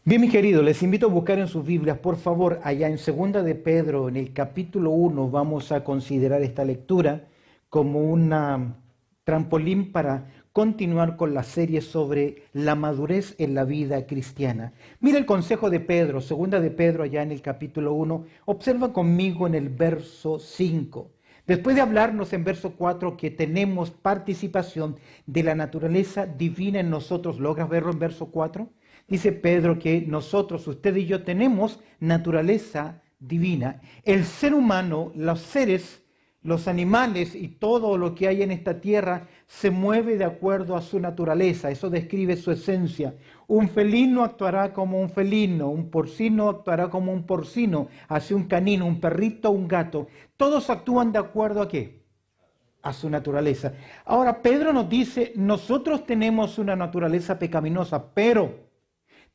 Bien, mis queridos, les invito a buscar en sus Biblias, por favor, allá en Segunda de Pedro, en el capítulo 1, vamos a considerar esta lectura como una trampolín para continuar con la serie sobre la madurez en la vida cristiana. Mira el consejo de Pedro, Segunda de Pedro, allá en el capítulo 1, observa conmigo en el verso 5. Después de hablarnos en verso 4 que tenemos participación de la naturaleza divina en nosotros, ¿logras verlo en verso 4? Dice Pedro que nosotros, usted y yo, tenemos naturaleza divina. El ser humano, los seres, los animales y todo lo que hay en esta tierra se mueve de acuerdo a su naturaleza. Eso describe su esencia. Un felino actuará como un felino, un porcino actuará como un porcino, así un canino, un perrito, un gato. Todos actúan de acuerdo a ¿qué? A su naturaleza. Ahora, Pedro nos dice, nosotros tenemos una naturaleza pecaminosa, pero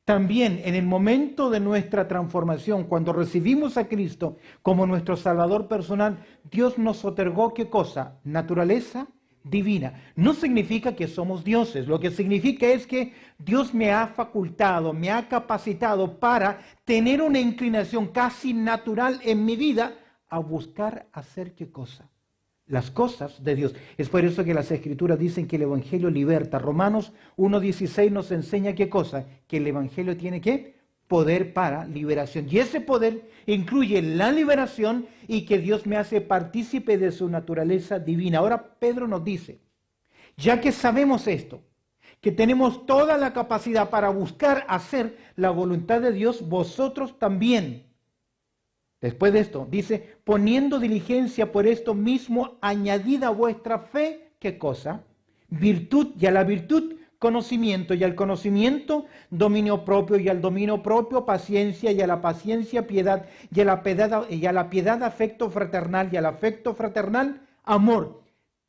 también en el momento de nuestra transformación, cuando recibimos a Cristo como nuestro Salvador personal, Dios nos otorgó ¿qué cosa? Naturaleza divina. No significa que somos dioses, lo que significa es que Dios me ha facultado, me ha capacitado para tener una inclinación casi natural en mi vida a buscar hacer ¿qué cosa? Las cosas de Dios. Es por eso que las Escrituras dicen que el Evangelio liberta. Romanos 1.16 nos enseña qué cosa, que el Evangelio tiene ¿qué? Poder para liberación. Y ese poder incluye la liberación y que Dios me hace partícipe de su naturaleza divina. Ahora Pedro nos dice, ya que sabemos esto, que tenemos toda la capacidad para buscar hacer la voluntad de Dios, vosotros también. Después de esto, dice, poniendo diligencia por esto mismo, añadida a vuestra fe, ¿qué cosa? Virtud, y a la virtud, conocimiento, y al conocimiento, dominio propio, y al dominio propio, paciencia, y a la paciencia, piedad, y a la piedad, afecto fraternal, y al afecto fraternal, amor.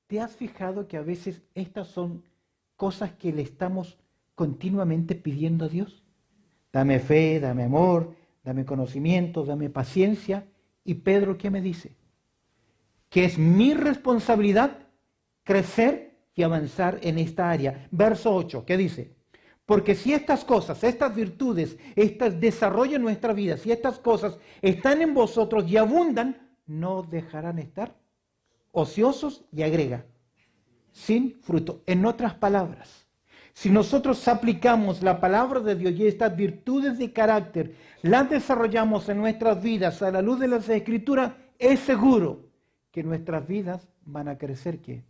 ¿Te has fijado que a veces estas son cosas que le estamos continuamente pidiendo a Dios? Dame fe, dame amor, dame conocimiento, dame paciencia. Y Pedro, ¿qué me dice? Que es mi responsabilidad crecer y avanzar en esta área. Verso 8, ¿qué dice? Porque si estas cosas, estas virtudes, estas desarrollan nuestra vida, si estas cosas están en vosotros y abundan, no dejarán estar ociosos, y agrega, sin fruto. En otras palabras, si nosotros aplicamos la palabra de Dios y estas virtudes de carácter, las desarrollamos en nuestras vidas a la luz de las Escrituras, es seguro que nuestras vidas van a crecer ¿qué?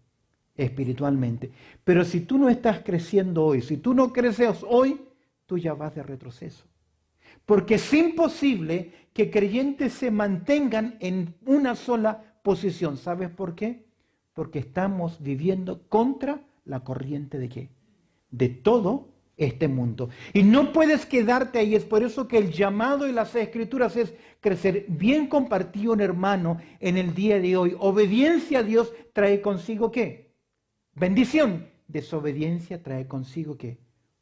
Espiritualmente. Pero si tú no estás creciendo hoy, si tú no creces hoy, tú ya vas de retroceso. Porque es imposible que creyentes se mantengan en una sola posición. ¿Sabes por qué? Porque estamos viviendo contra la corriente de ¿qué? De todo este mundo. Y no puedes quedarte ahí. Es por eso que el llamado de las Escrituras es crecer. Bien compartido, un hermano, en el día de hoy. Obediencia a Dios trae consigo ¿qué? Bendición. Desobediencia trae consigo ¿qué?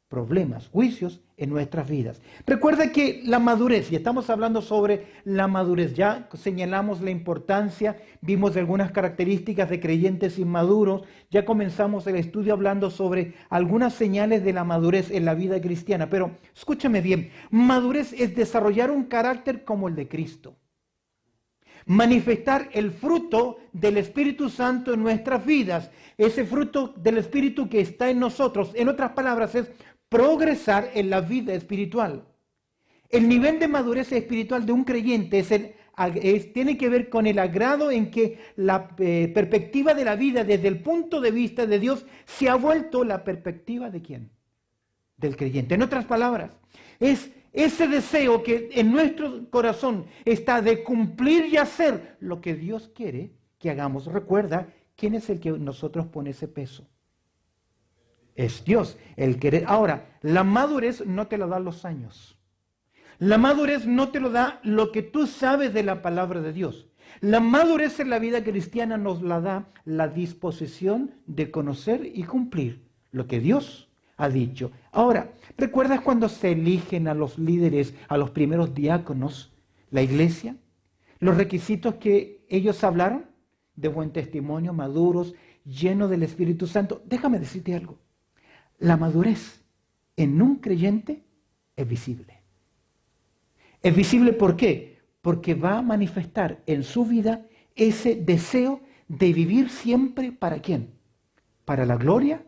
Problemas, juicios en nuestras vidas. Recuerda que la madurez, y estamos hablando sobre la madurez, ya señalamos la importancia, vimos algunas características de creyentes inmaduros, ya comenzamos el estudio hablando sobre algunas señales de la madurez en la vida cristiana, pero escúchame bien, madurez es desarrollar un carácter como el de Cristo. Manifestar el fruto del Espíritu Santo en nuestras vidas, ese fruto del Espíritu que está en nosotros, en otras palabras, es progresar en la vida espiritual. El nivel de madurez espiritual de un creyente tiene que ver con el agrado en que la perspectiva de la vida desde el punto de vista de Dios se ha vuelto la perspectiva de ¿quién? Del creyente. En otras palabras, es ese deseo que en nuestro corazón está de cumplir y hacer lo que Dios quiere que hagamos. Recuerda, ¿quién es el que nosotros pone ese peso? Es Dios, el querer. Ahora, la madurez no te la dan los años. La madurez no te lo da lo que tú sabes de la palabra de Dios. La madurez en la vida cristiana nos la da la disposición de conocer y cumplir lo que Dios ha dicho. Ahora, ¿recuerdas cuando se eligen a los líderes, a los primeros diáconos, la iglesia? Los requisitos que ellos hablaron, de buen testimonio, maduros, llenos del Espíritu Santo. Déjame decirte algo. La madurez en un creyente es visible. Es visible ¿por qué? Porque va a manifestar en su vida ese deseo de vivir siempre ¿para quién? Para la gloria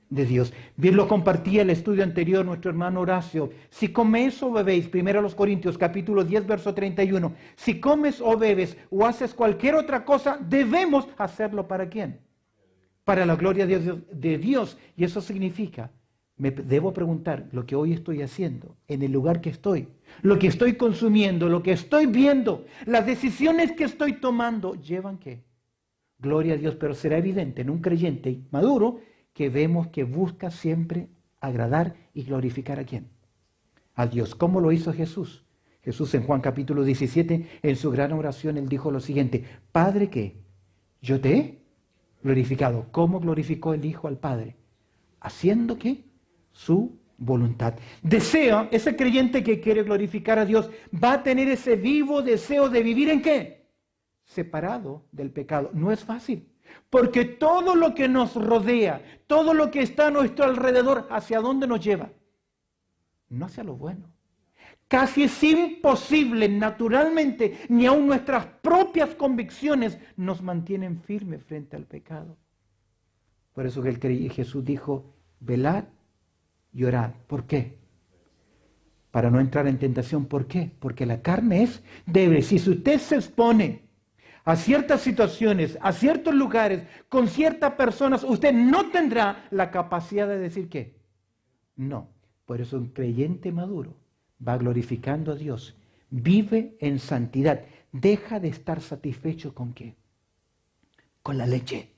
de Dios. Bien lo compartía el estudio anterior nuestro hermano Horacio. Si coméis o bebéis, 1 Corintios capítulo 10, verso 31, si comes o bebes o haces cualquier otra cosa, debemos hacerlo ¿para quién? Para la gloria de Dios. Y eso significa, me debo preguntar, lo que hoy estoy haciendo, en el lugar que estoy, lo que estoy consumiendo, lo que estoy viendo, las decisiones que estoy tomando, ¿llevan qué? Gloria a Dios. Pero será evidente en un creyente maduro que vemos que busca siempre agradar y glorificar ¿a quién? A Dios. ¿Cómo lo hizo Jesús? Jesús en Juan capítulo 17, en su gran oración, él dijo lo siguiente: Padre, ¿qué? Yo te he glorificado. ¿Cómo glorificó el Hijo al Padre? Haciendo ¿qué? Su voluntad. Desea, ese creyente que quiere glorificar a Dios, va a tener ese vivo deseo de vivir ¿en qué? Separado del pecado. No es fácil. Porque todo lo que nos rodea, todo lo que está a nuestro alrededor, ¿hacia dónde nos lleva? No hacia lo bueno. Casi es imposible, naturalmente, ni aun nuestras propias convicciones nos mantienen firmes frente al pecado. Por eso que Jesús dijo, velad y orad. ¿Por qué? Para no entrar en tentación. ¿Por qué? Porque la carne es débil. Si usted se expone a ciertas situaciones, a ciertos lugares, con ciertas personas, usted no tendrá la capacidad de decir ¿qué? No. Por eso un creyente maduro va glorificando a Dios, vive en santidad, deja de estar satisfecho ¿con qué? Con la leche,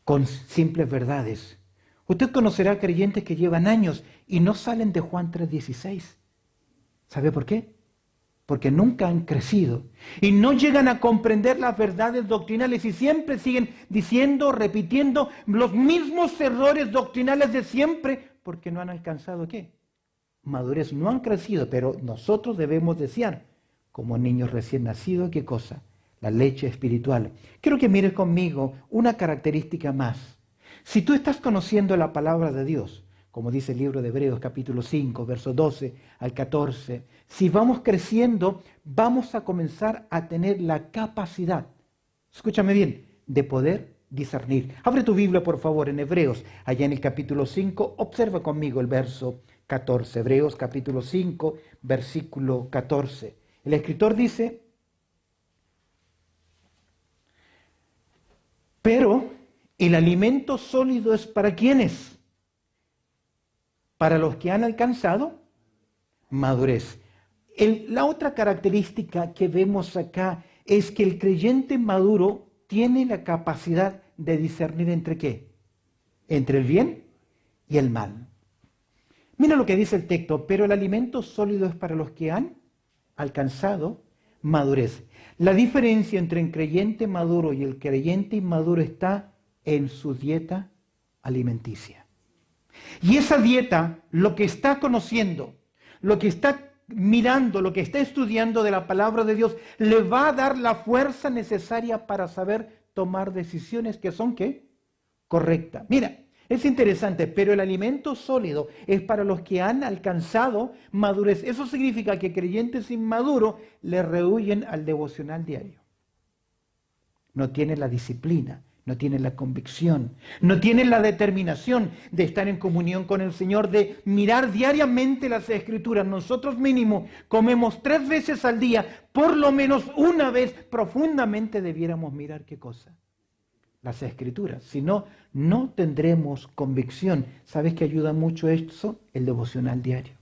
con simples verdades. Usted conocerá creyentes que llevan años y no salen de Juan 3:16. ¿Sabe por qué? Porque nunca han crecido y no llegan a comprender las verdades doctrinales y siempre siguen diciendo, repitiendo los mismos errores doctrinales de siempre porque no han alcanzado ¿qué? Madurez. No han crecido, pero nosotros debemos desear, como niños recién nacidos, ¿qué cosa? La leche espiritual. Quiero que mires conmigo una característica más. Si tú estás conociendo la palabra de Dios, como dice el libro de Hebreos capítulo 5, versos 12 al 14, si vamos creciendo, vamos a comenzar a tener la capacidad, escúchame bien, de poder discernir. Abre tu Biblia, por favor, en Hebreos, allá en el capítulo 5, observa conmigo el verso 14, Hebreos capítulo 5, versículo 14. El escritor dice, pero el alimento sólido es ¿para quiénes? Para los que han alcanzado madurez. La otra característica que vemos acá es que el creyente maduro tiene la capacidad de discernir entre ¿qué? Entre el bien y el mal. Mira lo que dice el texto, pero el alimento sólido es para los que han alcanzado madurez. La diferencia entre el creyente maduro y el creyente inmaduro está en su dieta alimenticia. Y esa dieta, lo que está conociendo, lo que está mirando, lo que está estudiando de la palabra de Dios, le va a dar la fuerza necesaria para saber tomar decisiones que son ¿qué? Correctas. Mira, es interesante, pero el alimento sólido es para los que han alcanzado madurez. Eso significa que creyentes inmaduros le rehuyen al devocional diario. No tienen la disciplina, no tienen la convicción, no tienen la determinación de estar en comunión con el Señor, de mirar diariamente las Escrituras. Nosotros mínimo comemos 3 veces al día, por lo menos una vez profundamente debiéramos mirar ¿qué cosa? Las Escrituras. Si no, no tendremos convicción. ¿Sabes qué ayuda mucho eso? El devocional diario.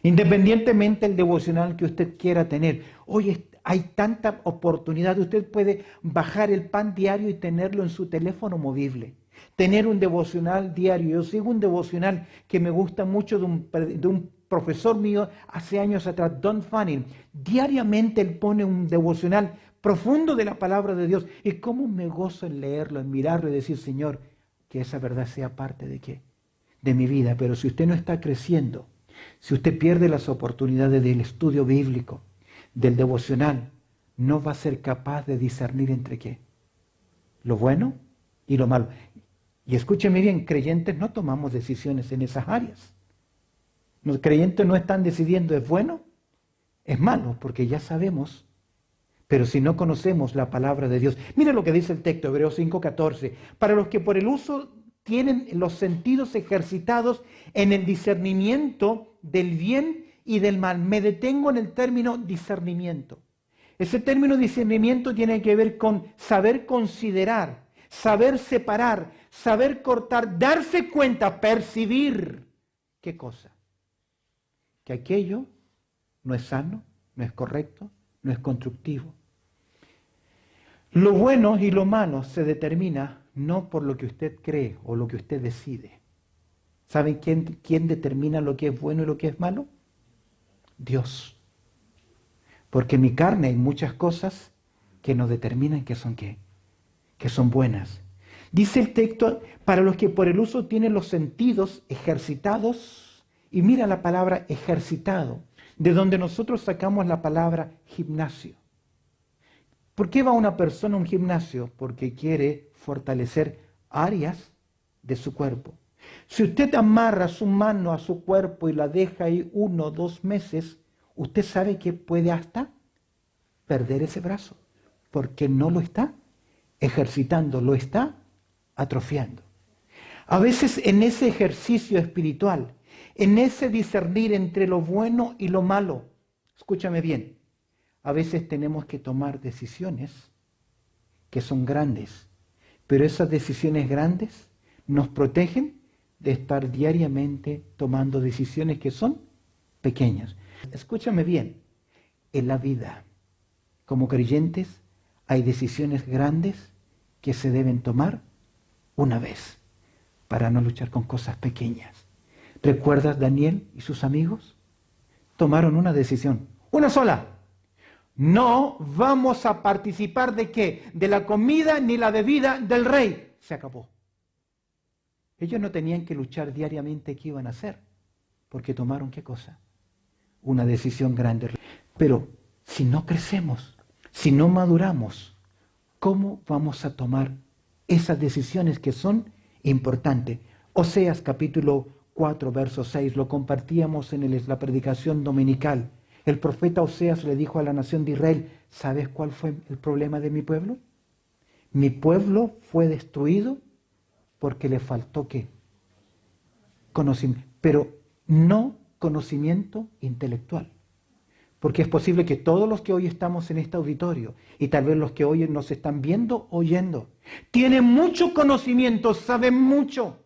Independientemente del devocional que usted quiera tener. Hoy hay tanta oportunidad. Usted puede bajar el pan diario y tenerlo en su teléfono movible. Tener un devocional diario. Yo sigo un devocional que me gusta mucho de un profesor mío hace años atrás, Don Fanning. Diariamente él pone un devocional profundo de la palabra de Dios. Y cómo me gozo en leerlo, en mirarlo y decir, Señor, que esa verdad sea parte de ¿qué? De mi vida. Pero si usted no está creciendo, si usted pierde las oportunidades del estudio bíblico, del devocional, no va a ser capaz de discernir entre ¿qué? Lo bueno y lo malo. Y escúcheme bien, creyentes no tomamos decisiones en esas áreas. Los creyentes no están decidiendo, ¿es bueno es malo, porque ya sabemos. Pero si no conocemos la palabra de Dios, mira lo que dice el texto, Hebreos 5:14, para los que por el uso tienen los sentidos ejercitados en el discernimiento del bien y del mal. Me detengo en el término discernimiento. Ese término discernimiento tiene que ver con saber considerar, saber separar, saber cortar, darse cuenta, percibir. ¿Qué cosa? Que aquello no es sano, no es correcto, no es constructivo. Lo bueno y lo malo se determina no por lo que usted cree o lo que usted decide. ¿Saben quién determina lo que es bueno y lo que es malo? Dios. Porque en mi carne hay muchas cosas que nos determinan que son qué, que son buenas. Dice el texto, para los que por el uso tienen los sentidos ejercitados, y mira la palabra ejercitado, de donde nosotros sacamos la palabra gimnasio. ¿Por qué va una persona a un gimnasio? Porque quiere fortalecer áreas de su cuerpo. Si usted amarra su mano a su cuerpo y la deja ahí 1 o 2 meses, usted sabe que puede hasta perder ese brazo, porque no lo está ejercitando, lo está atrofiando. A veces en ese ejercicio espiritual, en ese discernir entre lo bueno y lo malo, escúchame bien, a veces tenemos que tomar decisiones que son grandes, pero esas decisiones grandes nos protegen de estar diariamente tomando decisiones que son pequeñas. Escúchame bien, en la vida, como creyentes, hay decisiones grandes que se deben tomar una vez para no luchar con cosas pequeñas. ¿Recuerdas Daniel y sus amigos? Tomaron una decisión, una sola. No vamos a participar ¿de qué? De la comida ni la bebida del rey. Se acabó. Ellos no tenían que luchar diariamente qué iban a hacer, porque tomaron ¿qué cosa? Una decisión grande. Pero si no crecemos, si no maduramos, ¿cómo vamos a tomar esas decisiones que son importantes? Oseas capítulo 4, verso 6, lo compartíamos en la predicación dominical. El profeta Oseas le dijo a la nación de Israel, ¿sabes cuál fue el problema de mi pueblo? Mi pueblo fue destruido porque le faltó ¿qué? Conocimiento, pero no conocimiento intelectual. Porque es posible que todos los que hoy estamos en este auditorio, y tal vez los que hoy nos están viendo, oyendo, tienen mucho conocimiento, saben mucho,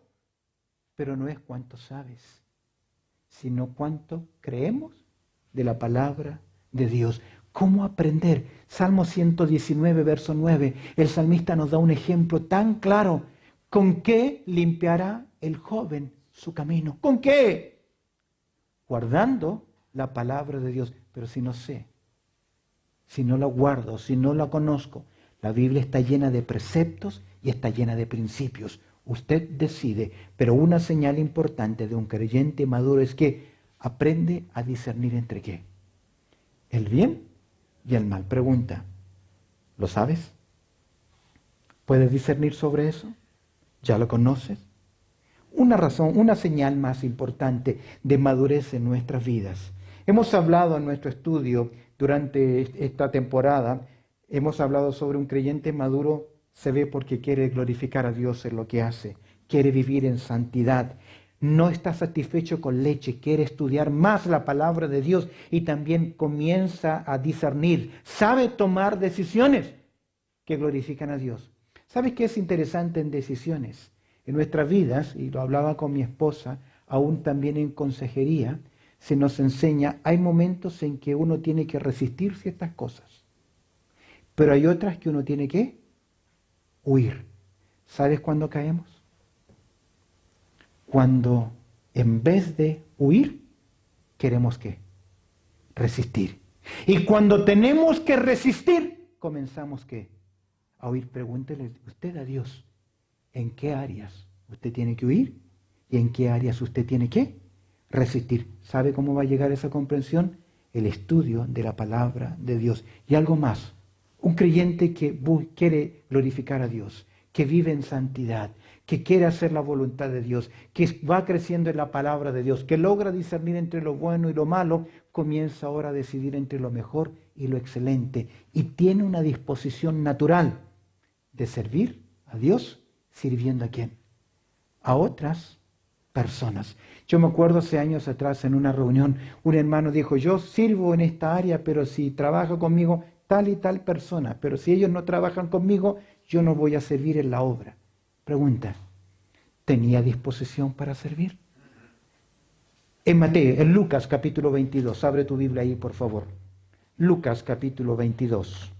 pero no es cuánto sabes, sino cuánto creemos de la palabra de Dios. ¿Cómo aprender? Salmo 119, verso 9, el salmista nos da un ejemplo tan claro. ¿Con qué limpiará el joven su camino? ¿Con qué? Guardando la palabra de Dios. Pero si no sé, si no la guardo, si no la conozco, la Biblia está llena de preceptos y está llena de principios. Usted decide, pero una señal importante de un creyente maduro es que aprende a discernir entre qué, el bien y el mal. Pregunta, ¿lo sabes? ¿Puedes discernir sobre eso? ¿Ya lo conoces? Una razón, una señal más importante de madurez en nuestras vidas. Hemos hablado en nuestro estudio durante esta temporada, hemos hablado sobre un creyente maduro se ve porque quiere glorificar a Dios en lo que hace, quiere vivir en santidad, no está satisfecho con leche, quiere estudiar más la palabra de Dios y también comienza a discernir, sabe tomar decisiones que glorifican a Dios. ¿Sabes qué es interesante en decisiones? En nuestras vidas, y lo hablaba con mi esposa, aún también en consejería, se nos enseña, hay momentos en que uno tiene que resistir ciertas cosas, pero hay otras que uno tiene que huir. ¿Sabes cuándo caemos? Cuando en vez de huir, queremos ¿qué? Resistir. Y cuando tenemos que resistir, comenzamos ¿qué? A huir. Pregúntele usted a Dios, ¿en qué áreas usted tiene que huir? ¿Y en qué áreas usted tiene que resistir? ¿Sabe cómo va a llegar a esa comprensión? El estudio de la palabra de Dios. Y algo más, un creyente que quiere glorificar a Dios, que vive en santidad, que quiere hacer la voluntad de Dios, que va creciendo en la palabra de Dios, que logra discernir entre lo bueno y lo malo, comienza ahora a decidir entre lo mejor y lo excelente y tiene una disposición natural de servir a Dios, sirviendo a quién? A otras personas. Yo me acuerdo hace años atrás en una reunión, un hermano dijo, yo sirvo en esta área, pero si trabaja conmigo tal y tal persona, pero si ellos no trabajan conmigo, yo no voy a servir en la obra. Pregunta, ¿tenía disposición para servir? En Lucas capítulo 22, abre tu Biblia ahí por favor. Lucas capítulo 22.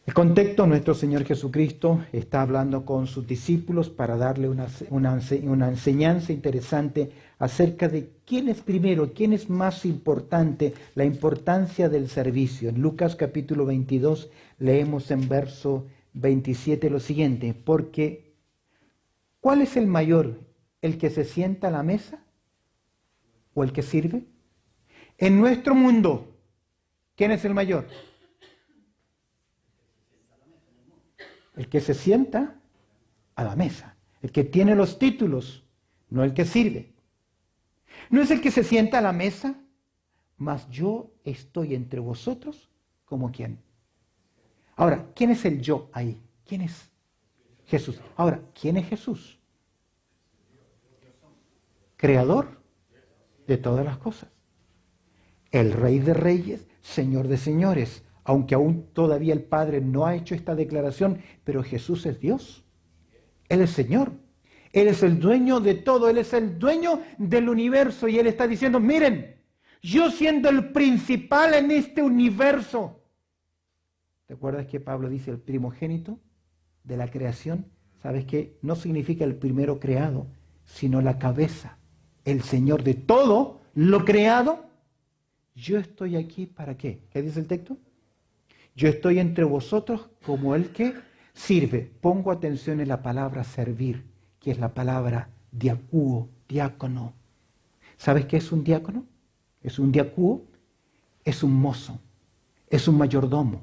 El contexto, nuestro Señor Jesucristo está hablando con sus discípulos para darle una enseñanza interesante acerca de quién es primero, quién es más importante, la importancia del servicio. En Lucas capítulo 22 leemos en verso 27 lo siguiente, porque ¿cuál es el mayor? ¿El que se sienta a la mesa o el que sirve? En nuestro mundo, ¿quién es el mayor? El que se sienta a la mesa, el que tiene los títulos, no el que sirve. No es el que se sienta a la mesa, mas yo estoy entre vosotros como quién. Ahora, ¿quién es el yo ahí? ¿Quién es Jesús? Ahora, ¿quién es Jesús? Creador de todas las cosas. El Rey de Reyes, Señor de Señores. Aunque aún todavía el Padre no ha hecho esta declaración, pero Jesús es Dios. Él es Señor. Él es el dueño de todo. Él es el dueño del universo. Y Él está diciendo, miren, yo siendo el principal en este universo. ¿Te acuerdas que Pablo dice el primogénito de la creación? ¿Sabes qué? No significa el primero creado, sino la cabeza. El Señor de todo lo creado. Yo estoy aquí ¿para qué? ¿Qué dice el texto? Yo estoy entre vosotros como el que sirve. Pongo atención en la palabra servir, que es la palabra diacuo, diácono. ¿Sabes qué es un diácono? Es un diacuo, es un mozo, es un mayordomo.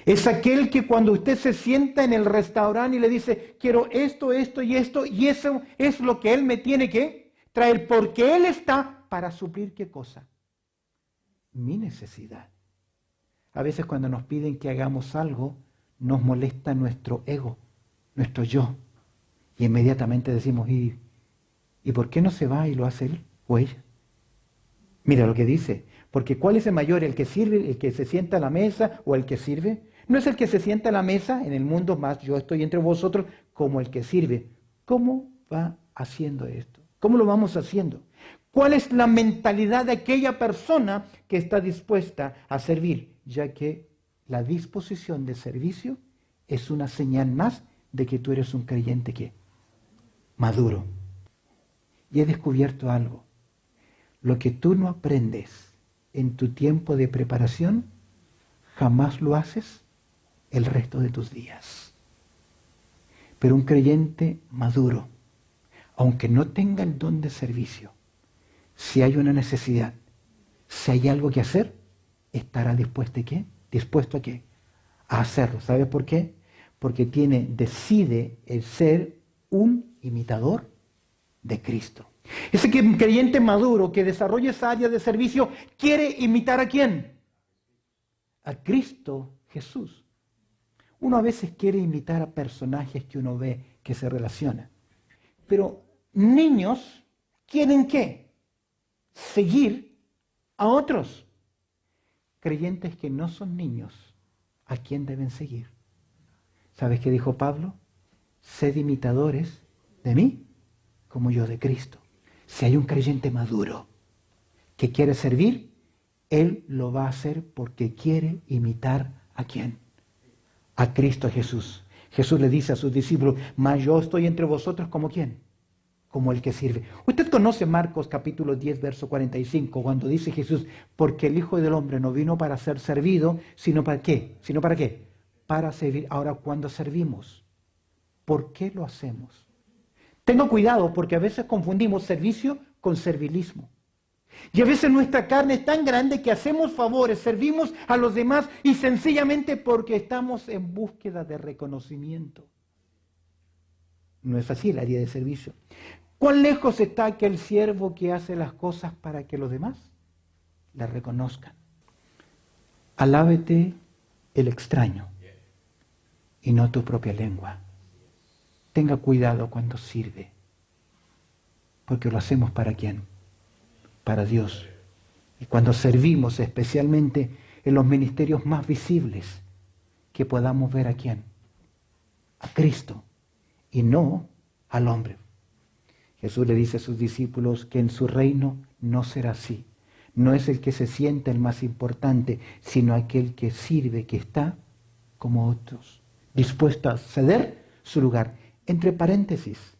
Es aquel que cuando usted se sienta en el restaurante y le dice, quiero esto, esto y esto, y eso es lo que él me tiene que traer, porque él está para suplir ¿qué cosa? Mi necesidad. A veces cuando nos piden que hagamos algo, nos molesta nuestro ego, nuestro yo. Y inmediatamente decimos, ¿y por qué no se va y lo hace él o ella? Mira lo que dice, porque ¿cuál es el mayor? ¿El que sirve, el que se sienta a la mesa o el que sirve? No es el que se sienta a la mesa en el mundo, más yo estoy entre vosotros como el que sirve. ¿Cómo va haciendo esto? ¿Cómo lo vamos haciendo? ¿Cuál es la mentalidad de aquella persona que está dispuesta a servir? Ya que la disposición de servicio es una señal más de que tú eres un creyente que maduro. Y he descubierto algo. Lo que tú no aprendes en tu tiempo de preparación, jamás lo haces el resto de tus días. Pero un creyente maduro, aunque no tenga el don de servicio, si hay una necesidad, si hay algo que hacer, estará dispuesto a qué? ¿Dispuesto a qué? A hacerlo. ¿Sabes por qué? Porque decide el ser un imitador de Cristo. Ese creyente maduro que desarrolla esa área de servicio quiere imitar ¿a quién? A Cristo Jesús. Uno a veces quiere imitar a personajes que uno ve que se relacionan. Pero niños quieren ¿qué? Seguir a otros. Creyentes que no son niños, ¿a quién deben seguir? ¿Sabes qué dijo Pablo? Sed imitadores de mí, como yo de Cristo. Si hay un creyente maduro que quiere servir, él lo va a hacer porque quiere imitar ¿a quién? A Cristo Jesús. Jesús le dice a sus discípulos, mas yo estoy entre vosotros como ¿quién? Como el que sirve. Usted conoce Marcos capítulo 10, verso 45, cuando dice Jesús, porque el Hijo del Hombre no vino para ser servido, sino para ¿qué? ¿Sino para qué? Para servir. Ahora, cuando servimos, ¿por qué lo hacemos? Tengo cuidado porque a veces confundimos servicio con servilismo. Y a veces nuestra carne es tan grande que hacemos favores, servimos a los demás y sencillamente porque estamos en búsqueda de reconocimiento. No es así el área de servicio. ¿Cuán lejos está aquel siervo que hace las cosas para que los demás le reconozcan? Alábete el extraño y no tu propia lengua. Tenga cuidado cuando sirve, porque lo hacemos ¿para quién? Para Dios. Y cuando servimos, especialmente en los ministerios más visibles, que podamos ver ¿a quién? A Cristo y no al hombre. Jesús le dice a sus discípulos que en su reino no será así. No es el que se sienta el más importante, sino aquel que sirve, que está como otros, dispuesto a ceder su lugar. Entre paréntesis,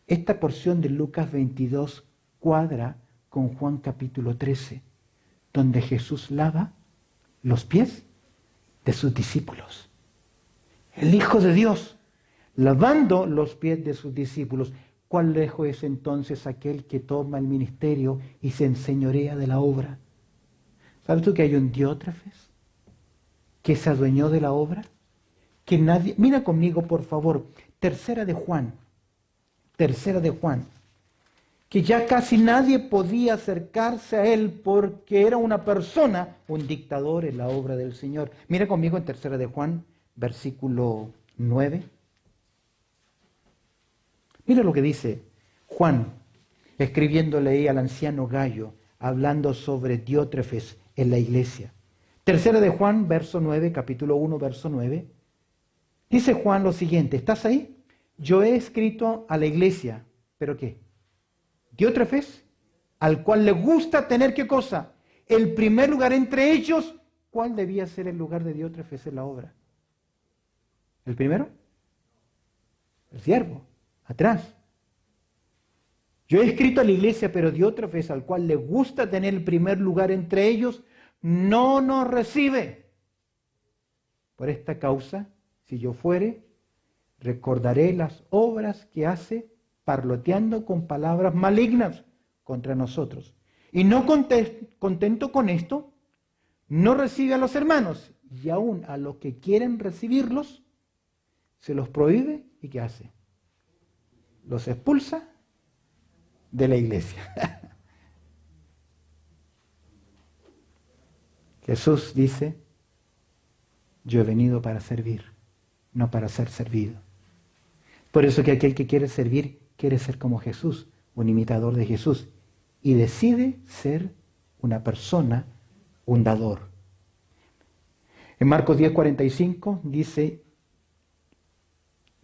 esta porción de Lucas 22 cuadra con Juan capítulo 13, donde Jesús lava los pies de sus discípulos. El Hijo de Dios, lavando los pies de sus discípulos. ¿Cuán lejos es entonces aquel que toma el ministerio y se enseñorea de la obra? ¿Sabes tú que hay un Diótrefes que se adueñó de la obra? Que nadie... Mira conmigo, por favor, tercera de Juan, que ya casi nadie podía acercarse a él porque era una persona, un dictador en la obra del Señor. Mira conmigo en tercera de Juan, versículo 9. Mira lo que dice Juan, escribiéndole ahí al anciano Gallo, hablando sobre Diótrefes en la iglesia. Tercera de Juan, verso 9, capítulo 1, verso 9. Dice Juan lo siguiente, ¿estás ahí? Yo he escrito a la iglesia, ¿pero qué? Diótrefes, al cual le gusta tener, ¿qué cosa? El primer lugar entre ellos. ¿Cuál debía ser el lugar de Diótrefes en la obra? ¿El primero? El siervo. Atrás. Yo he escrito a la iglesia, pero Diótrefes, al cual le gusta tener el primer lugar entre ellos, no nos recibe. Por esta causa, si yo fuere, recordaré las obras que hace parloteando con palabras malignas contra nosotros. Y no contento con esto, no recibe a los hermanos, y aún a los que quieren recibirlos, se los prohíbe, ¿y qué hace? Los expulsa de la iglesia. Jesús dice, yo he venido para servir, no para ser servido. Por eso que aquel que quiere servir, quiere ser como Jesús, un imitador de Jesús, y decide ser una persona, un dador. En Marcos 10:45 dice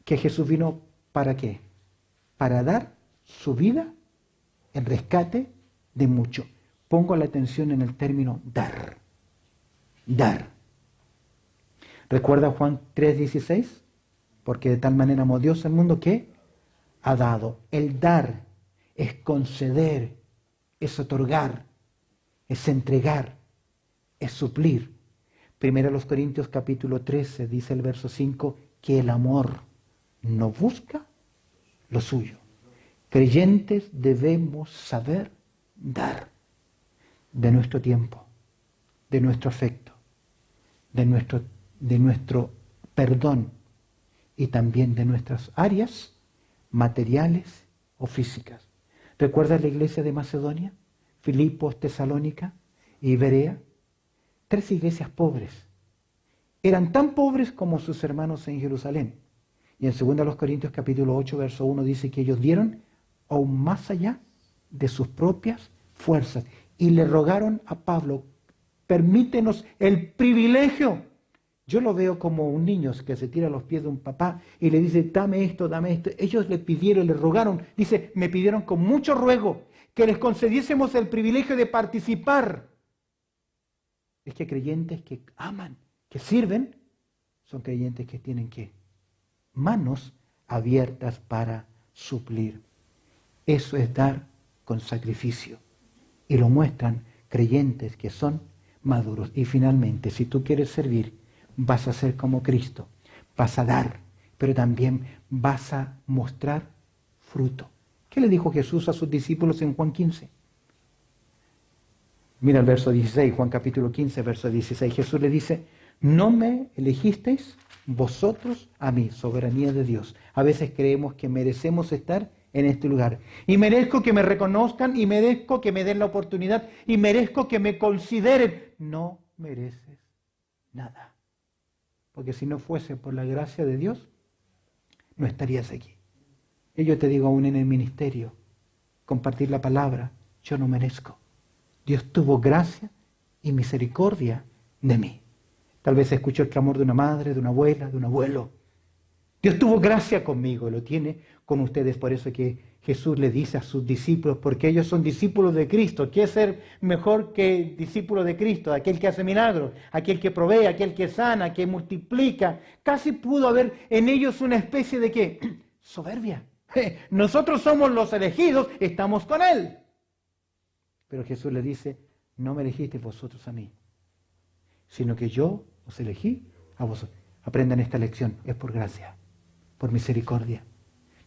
que Jesús vino ¿para qué? Para dar su vida en rescate de mucho. Pongo la atención en el término dar. Dar. ¿Recuerda Juan 3:16? Porque de tal manera amó Dios al mundo que ha dado. El dar es conceder, es otorgar, es entregar, es suplir. Primero los Corintios capítulo 13 dice el verso 5 que el amor no busca lo suyo. Creyentes debemos saber dar de nuestro tiempo, de nuestro afecto, de nuestro perdón y también de nuestras áreas materiales o físicas. ¿Recuerdas la iglesia de Macedonia? Filipos, Tesalónica y Berea. 3 iglesias pobres. Eran tan pobres como sus hermanos en Jerusalén. Y en 2 Corintios capítulo 8, verso 1 dice que ellos dieron aún más allá de sus propias fuerzas. Y le rogaron a Pablo, permítenos el privilegio. Yo lo veo como un niño que se tira a los pies de un papá y le dice, dame esto, dame esto. Ellos le pidieron, le rogaron, dice, me pidieron con mucho ruego que les concediésemos el privilegio de participar. Es que creyentes que aman, que sirven, son creyentes que tienen que manos abiertas para suplir. Eso es dar con sacrificio. Y lo muestran creyentes que son maduros. Y finalmente, si tú quieres servir, vas a ser como Cristo. Vas a dar, pero también vas a mostrar fruto. ¿Qué le dijo Jesús a sus discípulos en Juan 15? Mira el verso 16, Juan capítulo 15, verso 16. Jesús le dice, no me elegisteis vosotros a mí, soberanía de Dios. A veces creemos que merecemos estar en este lugar. Y merezco que me reconozcan, y merezco que me den la oportunidad, y merezco que me consideren. No mereces nada. Porque si no fuese por la gracia de Dios, no estarías aquí. Y yo te digo aún en el ministerio, compartir la palabra, yo no merezco. Dios tuvo gracia y misericordia de mí. Tal vez escucho el clamor de una madre, de una abuela, de un abuelo. Dios tuvo gracia conmigo, lo tiene con ustedes. Por eso que Jesús le dice a sus discípulos, porque ellos son discípulos de Cristo. ¿Qué es ser mejor que discípulo de Cristo? Aquel que hace milagros, aquel que provee, aquel que sana, que multiplica. Casi pudo haber en ellos una especie de ¿qué? Soberbia. Nosotros somos los elegidos, estamos con Él. Pero Jesús le dice, no me elegisteis vosotros a mí, sino que yo os elegí a vosotros. Aprendan esta lección, es por gracia, por misericordia,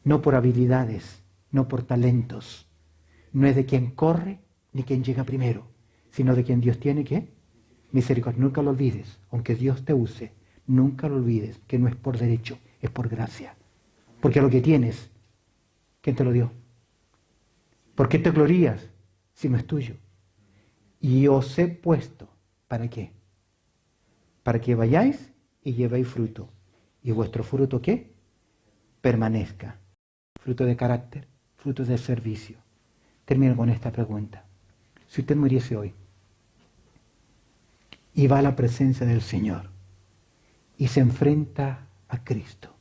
no por habilidades, no por talentos. No es de quien corre ni quien llega primero, sino de quien Dios tiene ¿qué? Misericordia. Nunca lo olvides, aunque Dios te use, nunca lo olvides, que no es por derecho, es por gracia. Porque lo que tienes, ¿quién te lo dio? ¿Por qué te glorías si no es tuyo? Y os he puesto, ¿para qué? Para que vayáis y llevéis fruto. ¿Y vuestro fruto qué? Permanezca. Fruto de carácter, fruto de servicio. Termino con esta pregunta. Si usted muriese hoy y va a la presencia del Señor y se enfrenta a Cristo,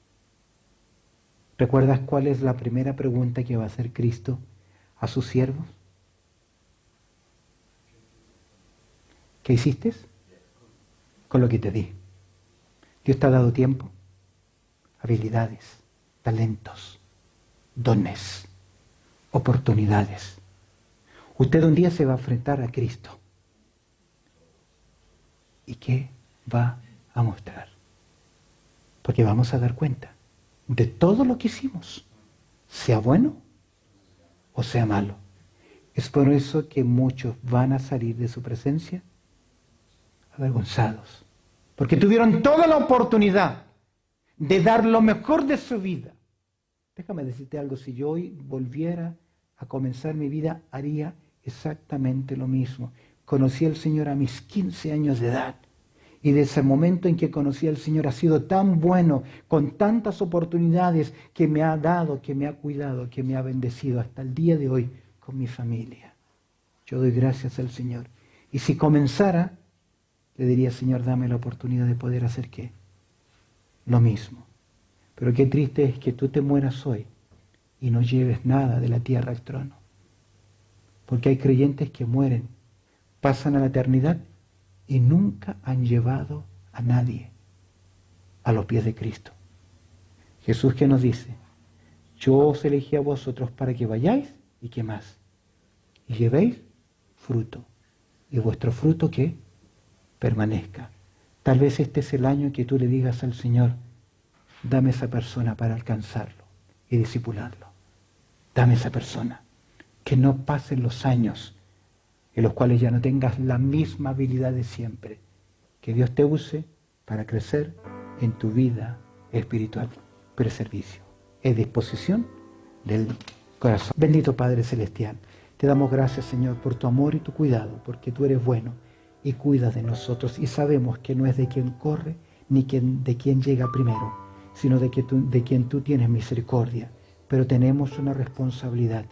¿recuerdas cuál es la primera pregunta que va a hacer Cristo a sus siervos? ¿Qué hiciste con lo que te di? Dios te ha dado tiempo, habilidades, talentos, dones, oportunidades. Usted un día se va a enfrentar a Cristo. ¿Y qué va a mostrar? Porque vamos a dar cuenta de todo lo que hicimos, sea bueno o sea malo. Es por eso que muchos van a salir de su presencia avergonzados, porque tuvieron toda la oportunidad de dar lo mejor de su vida. Déjame decirte algo, si yo hoy volviera a comenzar mi vida, haría exactamente lo mismo. Conocí al Señor a mis 15 años de edad, y desde el momento en que conocí al Señor ha sido tan bueno, con tantas oportunidades que me ha dado, que me ha cuidado, que me ha bendecido hasta el día de hoy con mi familia. Yo doy gracias al Señor. Y si comenzara, le diría, Señor, dame la oportunidad de poder hacer ¿qué? Lo mismo. Pero qué triste es que tú te mueras hoy y no lleves nada de la tierra al trono. Porque hay creyentes que mueren, pasan a la eternidad y nunca han llevado a nadie a los pies de Cristo. Jesús, ¿qué nos dice? Yo os elegí a vosotros para que vayáis y ¿qué más? Y llevéis fruto. ¿Y vuestro fruto qué? Permanezca. Tal vez este es el año en que tú le digas al Señor, dame esa persona para alcanzarlo y discipularlo. Dame esa persona. Que no pasen los años en los cuales ya no tengas la misma habilidad de siempre. Que Dios te use para crecer en tu vida espiritual. Pero es servicio, es disposición del corazón. Bendito Padre Celestial, te damos gracias, Señor, por tu amor y tu cuidado, porque tú eres bueno y cuidas de nosotros. Y sabemos que no es de quien corre ni de quien llega primero, sino de quien tú tienes misericordia. Pero tenemos una responsabilidad,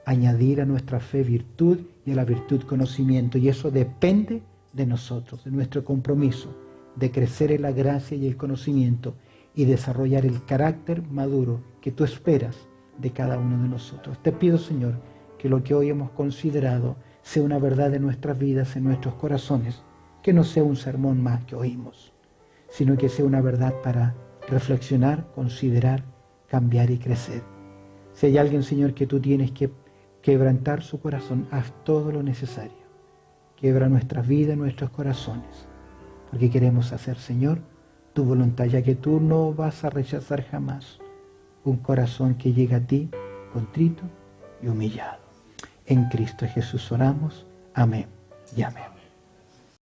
añadir a nuestra fe virtud y a la virtud conocimiento. Y eso depende de nosotros, de nuestro compromiso, de crecer en la gracia y el conocimiento y desarrollar el carácter maduro que tú esperas de cada uno de nosotros. Te pido, Señor, que lo que hoy hemos considerado sea una verdad en nuestras vidas, en nuestros corazones, que no sea un sermón más que oímos, sino que sea una verdad para reflexionar, considerar, cambiar y crecer. Si hay alguien, Señor, que tú tienes que quebrantar su corazón, haz todo lo necesario. Quiebra nuestras vidas, nuestros corazones, porque queremos hacer, Señor, tu voluntad, ya que tú no vas a rechazar jamás un corazón que llega a ti contrito y humillado. En Cristo Jesús oramos. Amén y amén.